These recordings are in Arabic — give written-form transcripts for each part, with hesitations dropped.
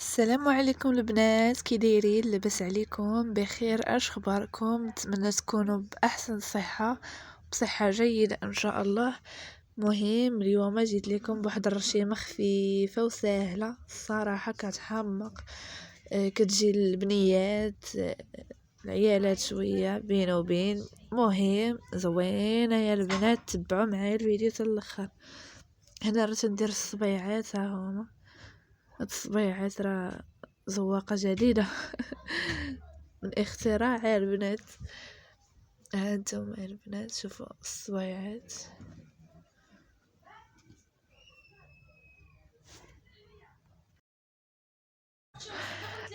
السلام عليكم البنات، كي دايرين؟ لاباس عليكم؟ بخير؟ اش اخباركم؟ نتمنى تكونوا باحسن صحه، بصحه جيده ان شاء الله. مهم اليوم جيت لكم بواحد الرشيمه خفيفه وسهله الصراحه، كتحمق كتجي البنيات العيالات شويه بين وبين. مهم زوينه يا البنات، تبعوا معايا الفيديو حتى الاخر. هنا راه تندير الصبيعات، ها هما هاد الصبيعات راه زواقة جديدة من اختراع البنات. هانتوما البنات شوفوا الصبيعات.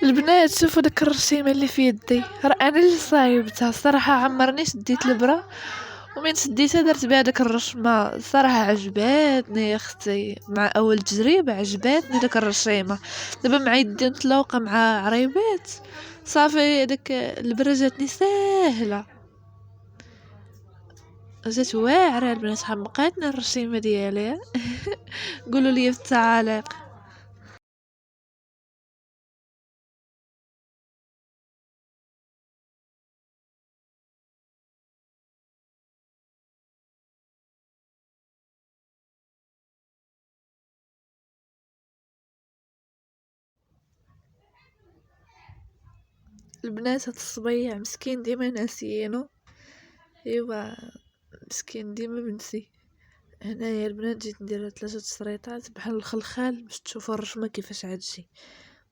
البنات شوفوا داك الرشيمه اللي في يدي، راه انا اللي صايبتها صراحه. عمرني شديت البرة ومن شديتها درت بها داك الرشمه، صراحه عجباتني يا اختي. مع اول تجربه عجباتني داك الرشيمه. دابا مع يدي مطلوقه مع عريبات صافي، داك البرة جاتني ساهله، جات واعره البنات. حمقاتنا الرشيمه ديالي. قولوا لي في التعاليق. البنات هاد الصبيع مسكين ديما ناسيينو، ايوا مسكين ديما بنسي. هنايا البنات جيت ندير 3 شريطات بحال الخلخال باش تشوفوا الرشمه كيفاش عتجي.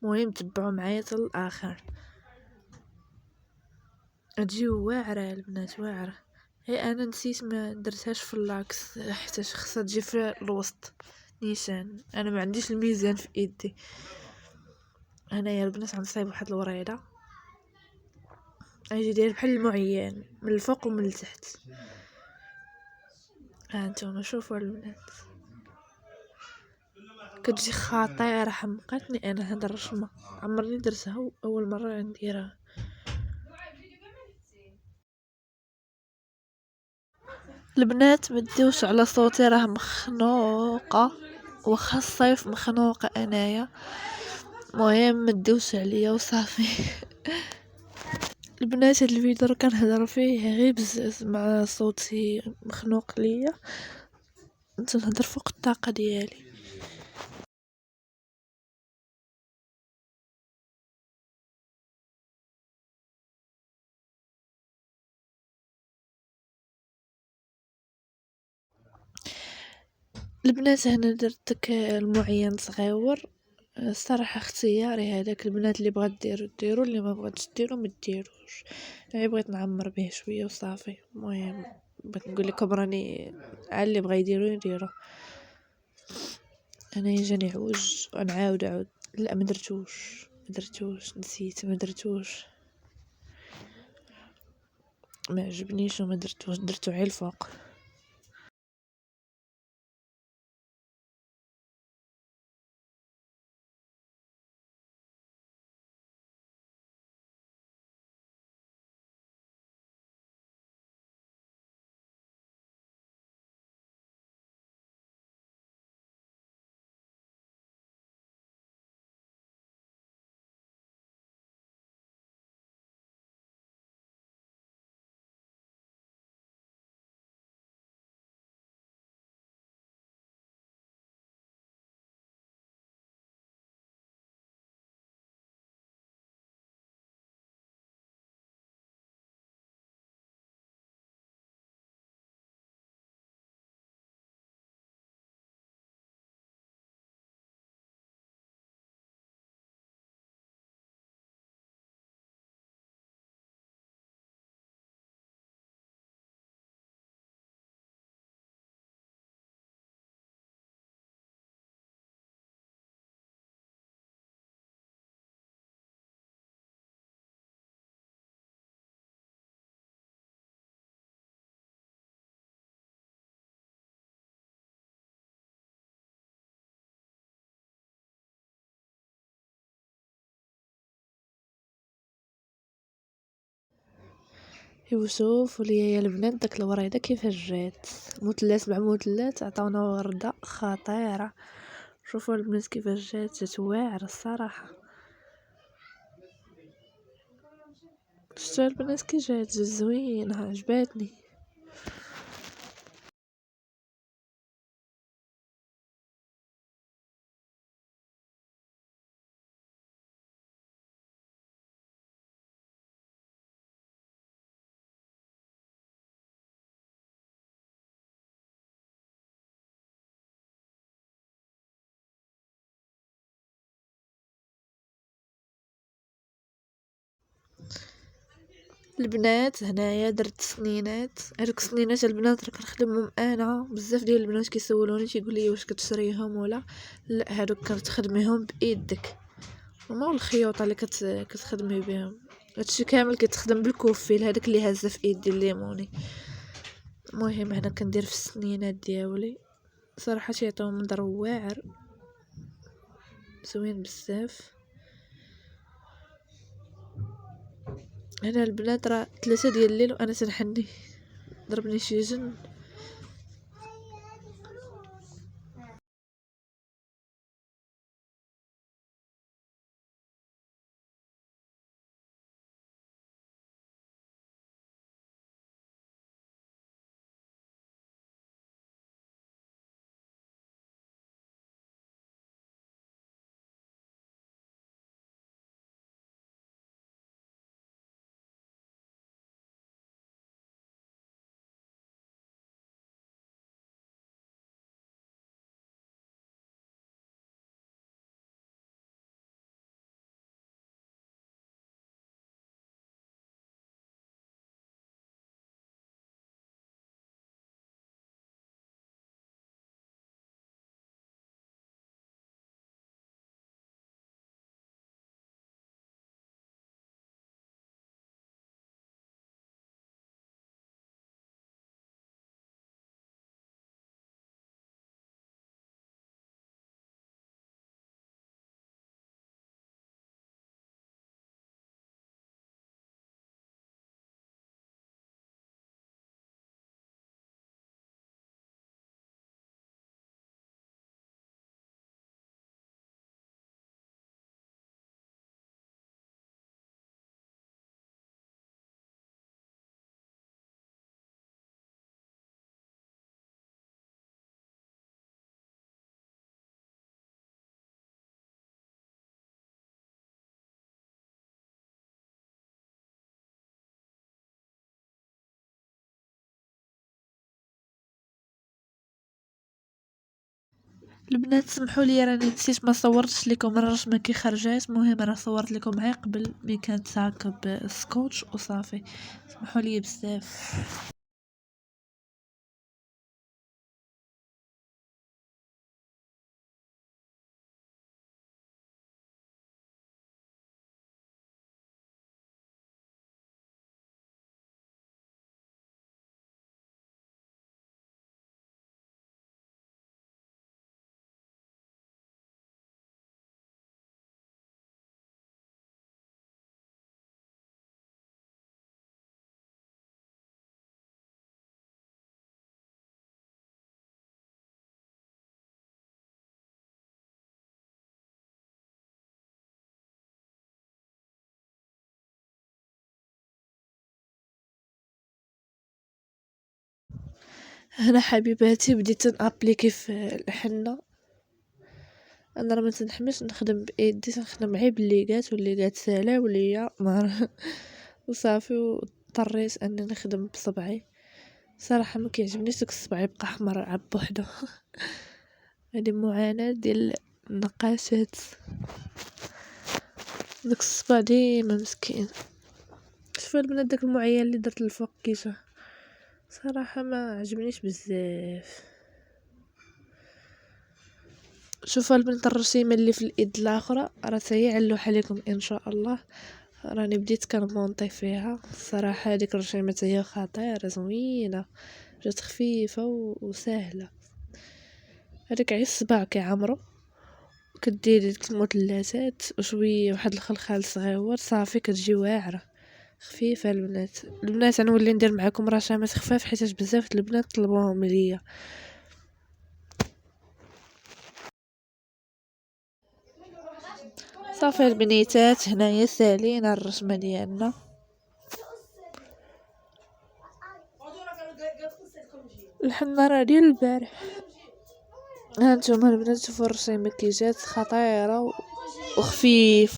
مهم تبعوا معايا حتى الاخر، تجي واعره البنات واعره. هي انا نسيت ما درتهاش في اللاكس حتى خصها تجي في الوسط نيشان. انا ما عنديش الميزان في ايدي. هنايا البنات غنصايب واحد الوريده، غيجي داير بحال المعيان من الفوق ومن التحت. ها انتم شوفوا البنات، كتجي خطيره. حمقتني انا هاد الرشمه، عمرني درتها اول مره نديرها. البنات مديوش على صوتي، راه مخنوقه وخا الصيف مخنوقه انايا. مهم مديوش عليا وصافي. البنات هاد الفيديو راه كنهضر فيه غير بزاف مع صوتي مخنوق ليا، نهضر فوق الطاقه ديالي. البنات هنا درت داك المعين صغيور، الصراحه اختياري هذاك. البنات اللي بغات ديرو اللي ما بغاتش ديرو ما ديروش. يعني بغيت نعمر به شويه وصافي. المهم بغيت نقول لكم راني على اللي بغا يديرو. انا جاني عوج ونعاود عاود. لا ما درتوش نسيت ما درتوش، ما عجبنيش وما درتوش، درتو على الفوق. شوفوا ليا يا البنات داك الوريده كيفاش جات. مثلث 7 مثلث عطاونا ورده خطيره. شوفوا البنات كيفاش جات واعره الصراحه. شفتوا البنات كي جات زوينه عجباتني. البنات هنايا درت سنينات. هادوك السنينات البنات راه كنخدمهم انا. بزاف ديال البنات كيسولوني تيقول لي واش كتشريهم ولا لا. هادوك كتخدميهم بايدك، هما الخيوط اللي كتخدمي بهم. هادشي كامل كيتخدم بالكوفيل هذاك اللي هازه في ايدي الليموني. المهم هنا كندير في السنينات ديالي صراحه تيعطيو منظر واعر زوين بزاف. هنا البنات راه 3 ديال الليل وانا تنحني، ضربني شي جن. البنات سمحوا لي راني نسيت ما صورتش لكم الرسمه كي خرجات. المهم انا صورت لكم معايا قبل مي كانت هاكا بالسكوتش وصافي. سمحوا لي بزاف. هنا حبيباتي بديت نابليكي في الحنه. انا راه ما تنحملش نخدم بايدي، تنخدم غير بالليغات والليغات سالاو ليا ما وصافي. واضطريت اني نخدم بصبعي. صراحه ما كيعجبنيش داك الصبع يبقى احمر عب بوحدو. هذه معاناه ديال النقاشات. داك الصبع ديما مسكين. شوفوا البنات داك المعين اللي درت الفوق كيجا صراحه ما عجبنيش بزاف. شوفوا البنات الرشيمه اللي في الايد الاخرى راه هي علوحه لكم ان شاء الله. راني بديت كنمونطي فيها الصراحه. هذيك الرشيمه هي خطيره زوينه، جات خفيفه وسهله. هذاك عي الصباع كيعمرو، كديري ديك المثلثات وشويه واحد الخلخال صغيور صافي كتجي واعره خفيفه. البنات غنولي ندير معكم رشامات خفاف حيت بزاف د البنات طلبوهم ليا. صافي البنيتات هنايا سالينا الرسمه ديالنا. الحنة ديال البارح. هانتوما البنات شوفوا رشي مكياجات خطيرة وخفيف